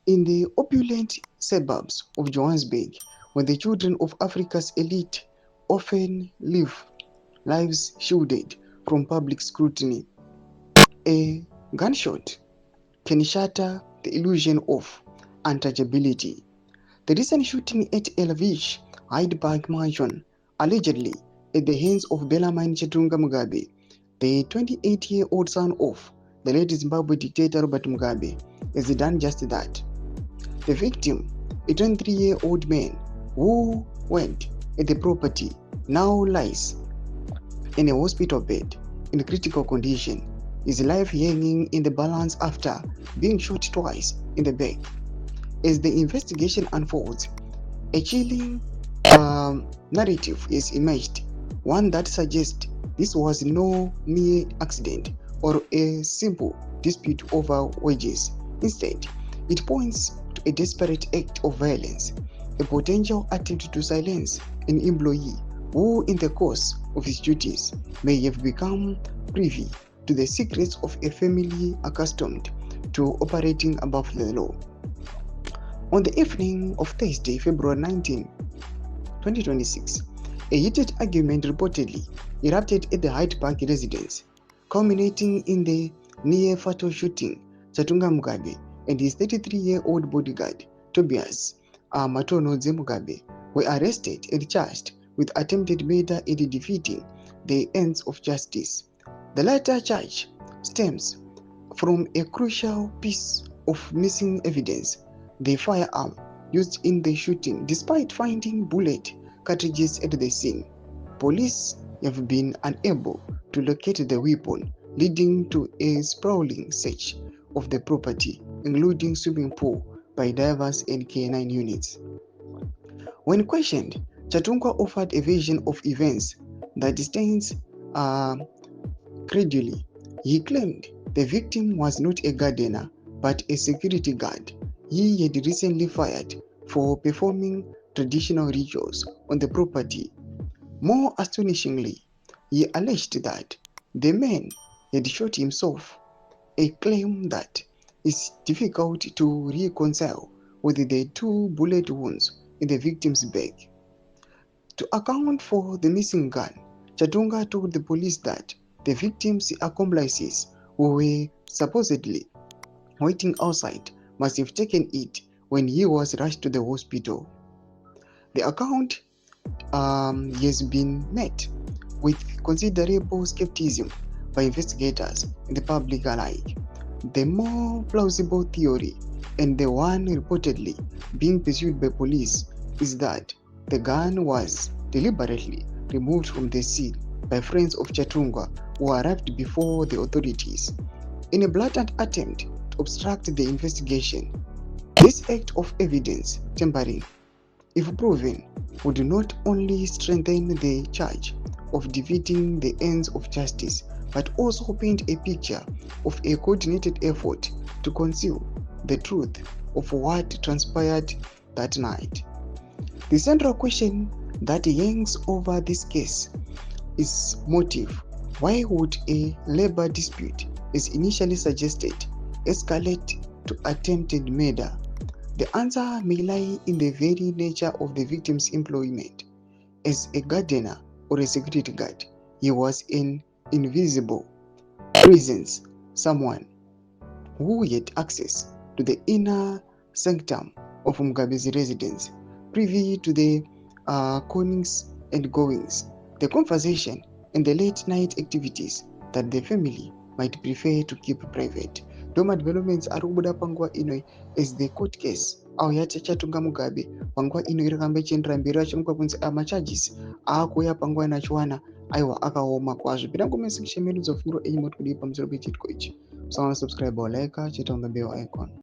In the opulent suburbs of Johannesburg, where the children of Africa's elite often live lives shielded from public scrutiny, a gunshot can shatter the illusion of untouchability. The recent shooting at Elvish Hyde Park Mansion, allegedly at the hands of Bellarmine Chetunga Mugabe, the 28-year-old son of the late Zimbabwe dictator Robert Mugabe, has done just that. The victim, a 23-year-old man who went at the property, now lies in a hospital bed in critical condition, his life hanging in the balance after being shot twice in the back. As the investigation unfolds, a chilling narrative is emerged, one that suggests this was no mere accident or a simple dispute over wages. Instead, it points to a desperate act of violence, a potential attempt to silence an employee who, in the course of his duties, may have become privy to the secrets of a family accustomed to operating above the law. On the evening of Thursday, February 19, 2026, a heated argument reportedly erupted at the Hyde Park residence, culminating in the near-fatal shooting. Chatunga Mugabe and his 33-year-old bodyguard, Tobias Matonodze Mugabe, were arrested and charged with attempted murder and defeating the ends of justice. The latter charge stems from a crucial piece of missing evidence, the firearm used in the shooting. Despite finding bullet cartridges at the scene, police have been unable to locate the weapon, leading to a sprawling search of the property, including swimming pool, by divers and K9 units. When questioned, Chatunga offered a version of events that stands credibly. He claimed the victim was not a gardener but a security guard he had recently fired for performing traditional rituals on the property. More astonishingly, he alleged that the man had shot himself, a claim that is difficult to reconcile with the two bullet wounds in the victim's back. To account for the missing gun, Chatunga told the police that the victim's accomplices, who were supposedly waiting outside, must have taken it when he was rushed to the hospital. The account has been met with considerable skepticism by investigators and the public alike. The more plausible theory, and the one reportedly being pursued by police, is that the gun was deliberately removed from the scene by friends of Chatunga who arrived before the authorities. In a blatant attempt to obstruct the investigation, this act of evidence tampering, if proven, would not only strengthen the charge of defeating the ends of justice, but also paint a picture of a coordinated effort to conceal the truth of what transpired that night. The central question that hangs over this case is motive. Why would a labor dispute, as initially suggested, escalate to attempted murder? The answer may lie in the very nature of the victim's employment. As a gardener or a security guard, he was an invisible presence, someone who had access to the inner sanctum of Mugabe's residence, privy to the comings and goings, the conversation, and the late night activities that the family might prefer to keep private. Ndoma developments ari kubuda panguva ino as the court case au yachachatunga Mugabe panguva ino iri kamba ichiendera mberi achimuka kunzi macharges aakuuya panguva inachiwana aiwa akaoma kwazvo. Pira ngomesi kushemerudzo funguro enyu moti kudii pamusoro pechitiko ichi. Subscribe or like, chita on the bell icon.